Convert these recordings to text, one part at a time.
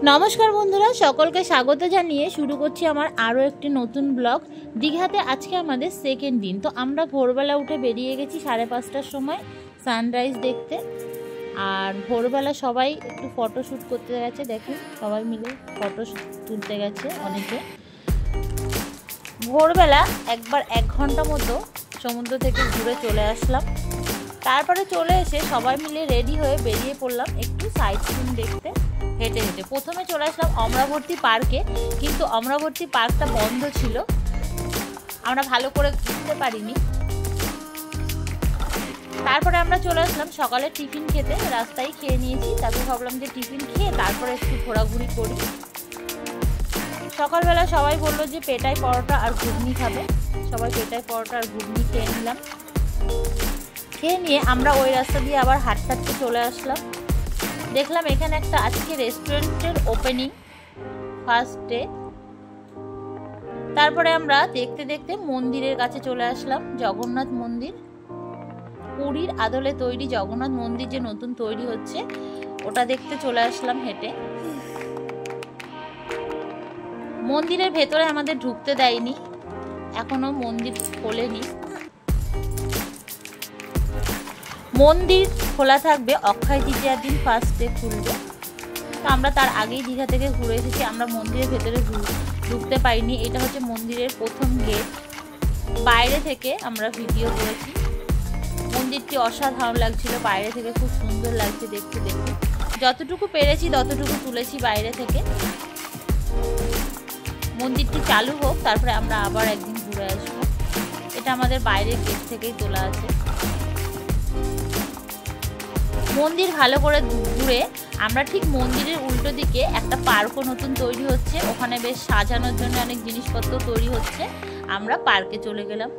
নমস্কার বন্ধুরা, সকলকে স্বাগত জানিয়ে শুরু করছি আমার আরও একটি নতুন ব্লগ। দীঘাতে আজকে আমাদের সেকেন্ড দিন। তো আমরা ভোরবেলা উঠে বেরিয়ে গেছি 5:30টার সময় সানরাইজ দেখতে। আর ভোরবেলা সবাই একটু ফটোশ্যুট করতে গেছে, দেখুন সবাই মিলে ফটো তুলতে গেছে অনেকে। ভোরবেলা একবার 1 ঘন্টা মতো সমুদ্র থেকে ঘুরে চলে আসলাম। তারপরে চলে এসে সবাই মিলে রেডি হয়ে বেরিয়ে পড়লাম একটু সাইট সিন দেখতে হেঁটে হেঁটে। প্রথমে চলে আসলাম অমরাবতী পার্কে, কিন্তু অমরাবতী পার্কটা বন্ধ ছিল, আমরা ভালো করে ঘুরতে পারিনি। তারপরে আমরা চলে আসলাম সকালে টিফিন খেতে, রাস্তায় খেয়ে নিয়েছি। তারপরে ভাবলাম যে টিফিন খেয়ে তারপরে একটু ঘোরাঘুরি করি। সকালবেলা সবাই বললো যে পেটাই পরোটা আর ঘুগনি খাবে, সবাই পেটাই পরোটা আর ঘুগনি খেয়ে নিলাম। খেয়ে নিয়ে আমরা ওই রাস্তা দিয়ে আবার হাঁটতে চলে আসলাম। দেখলাম এখানে একটা আজকে রেস্টুরেন্টের ওপেনিং, ফার্স্ট ডে। তারপরে আমরা দেখতে দেখতে মন্দিরের কাছে চলে আসলাম, জগন্নাথ মন্দির। পুরীর আদলে তৈরি জগন্নাথ মন্দির যে নতুন তৈরি হচ্ছে, ওটা দেখতে চলে আসলাম হেঁটে। মন্দিরের ভেতরে আমাদের ঢুকতে দেয়নি, এখনো মন্দির খোলেনি। মন্দির খোলা থাকবে অক্ষয় তৃতীয়ার দিন, ফার্স্ট ডে খুলবে। তো আমরা তার আগেই দীঘা থেকে ঘুরে এসেছি, আমরা মন্দিরের ভেতরে ঢুকতে পারিনি। এটা হচ্ছে মন্দিরের প্রথম গেট। বাইরে থেকে আমরা ভিডিও করেছি। মন্দিরটি অসাধারণ লাগছিল, বাইরে থেকে খুব সুন্দর লাগছে দেখতে দেখতে। যতটুকু পেরেছি ততটুকু তুলেছি বাইরে থেকে। মন্দিরটি চালু হোক, তারপরে আমরা আবার একদিন ঘুরে আসবো। এটা আমাদের বাইরের গেট থেকেই তোলা আছে। মন্দির ভালো করে ঘুরে আমরা ঠিক মন্দিরের উল্টো দিকে একটা পার্কও নতুন তৈরি হচ্ছে, ওখানে বেশ সাজানোর জন্য অনেক জিনিসপত্র তৈরি হচ্ছে। আমরা পার্কে চলে গেলাম।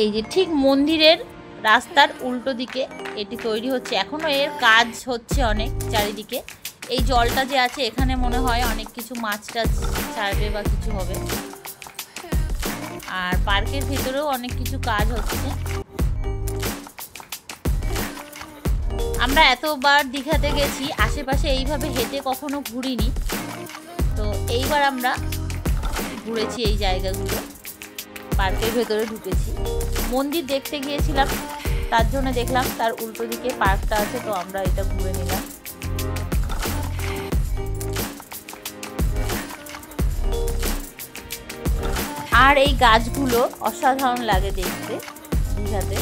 এই যে ঠিক মন্দিরের রাস্তার উল্টো দিকে এটি তৈরি হচ্ছে, এখনো এর কাজ হচ্ছে অনেক চারিদিকে। এই জলটা যে আছে এখানে মনে হয় অনেক কিছু মাছ টাছ ছাড়বে বা কিছু হবে। আর পার্কের ভিতরেও অনেক কিছু কাজ হচ্ছে। আমরা এতবার দীঘাতে গেছি, আশেপাশে এইভাবে হেঁটে কখনো ঘুরিনি। তো এইবার আমরা ঘুরেছি এই জায়গাগুলো, পার্কের ভেতরে ঢুকেছি। মন্দির দেখতে গিয়েছিলাম, তার জন্য দেখলাম তার উল্টো দিকে পার্কটা আছে, তো আমরা এটা ঘুরে নিলাম। আর এই গাছগুলো অসাধারণ লাগে দেখতে দীঘাতে।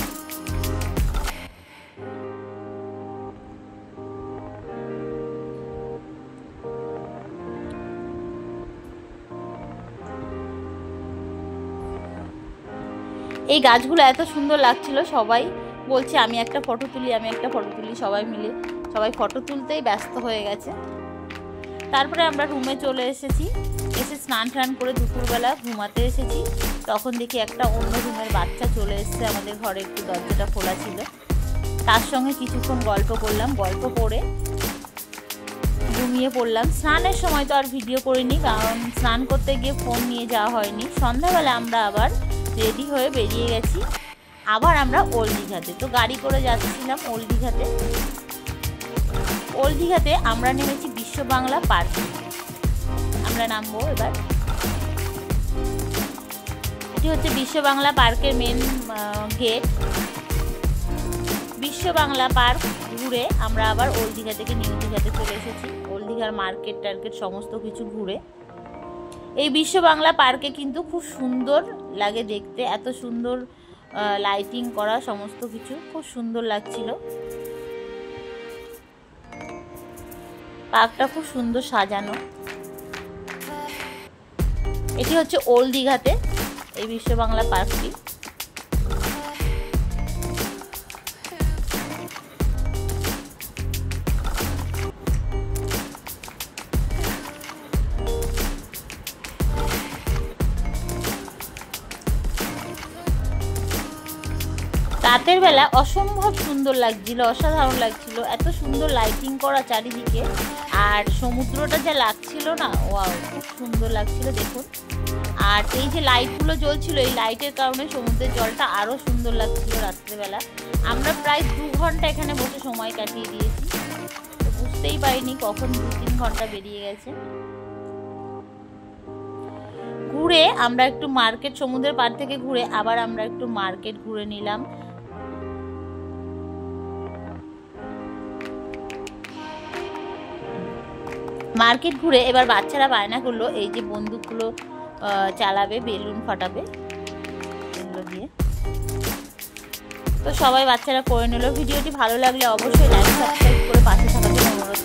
এই গাছগুলো এত সুন্দর লাগছিল, সবাই বলছে আমি একটা ফটো তুলি, আমি একটা ফটো তুলি। সবাই মিলে সবাই ফটো তুলতেই ব্যস্ত হয়ে গেছে। তারপরে আমরা রুমে চলে এসেছি, এসে স্নান টান করে দুপুরবেলা ঘুমাতে এসেছি। তখন দেখি একটা অন্য রুমের বাচ্চা চলে এসেছে আমাদের ঘরে, একটু দরজাটা খোলা ছিল। তার সঙ্গে কিছুক্ষণ গল্প করলাম, গল্প করে ঘুমিয়ে পড়লাম। স্নানের সময় তো আর ভিডিও করিনি, কারণ স্নান করতে গিয়ে ফোন নিয়ে যাওয়া হয়নি। সন্ধ্যাবেলা আমরা আবার রেডি হয়ে বেরিয়ে গেছি, আবার আমরা ওল্ড দীঘাতে। তো গাড়ি করে যাচ্ছিলাম ওল্ড দীঘাতে। ওল্ড দীঘাতে আমরা নেমেছি বিশ্ব বাংলা পার্ক, আমরা নামবো এবার। এটি হচ্ছে বিশ্ব বাংলা পার্কের মেন গেট। বিশ্ব বাংলা পার্ক ঘুরে আমরা আবার ওল্ড দীঘা থেকে নিউ দীঘাতে চলে এসেছি। ওল্ড দীঘার মার্কেট টার্কেট সমস্ত কিছু ঘুরে। এই বিশ্ব বাংলা পার্কে কিন্তু খুব সুন্দর লাগে দেখতে, এত সুন্দর লাইটিং করা, সমস্ত কিছু খুব সুন্দর লাগছিল। পার্কটা খুব সুন্দর সাজানো। এটি হচ্ছে ওল্ড দীঘাতে এই বিশ্ব বাংলা পার্কটি। রাতের বেলা অসম্ভব সুন্দর লাগছিল, অসাধারণ লাগছিল, এত সুন্দর লাইটিং করা চারিদিকে। আর সমুদ্রটা যা লাগছিল না, ওয়াও খুব সুন্দর লাগছিল দেখুন। আর এই যে লাইটগুলো জ্বলছিল, এই লাইটের কারণে সমুদ্রের জলটা আরও সুন্দর লাগছিল রাত্রেবেলা। আমরা প্রায় 2 ঘন্টা এখানে বসে সময় কাটিয়ে দিয়েছি, তো বুঝতেই পারিনি কখন 2-3 ঘন্টা বেরিয়ে গেছে। ঘুরে আমরা একটু মার্কেট, সমুদ্রের পাড় থেকে ঘুরে আবার আমরা একটু মার্কেট ঘুরে নিলাম। মার্কেট ঘুরে এবার বাচ্চারা বায়না করলো এই যে বন্দুকগুলো চালাবে, বেলুন ফাটাবে এগুলো দিয়ে। তো সবাই বাচ্চারা করে নিল। ভিডিওটি ভালো লাগলে অবশ্যই লাইক সাবস্ক্রাইব করে পাশে থাকার জন্য অনুরোধ।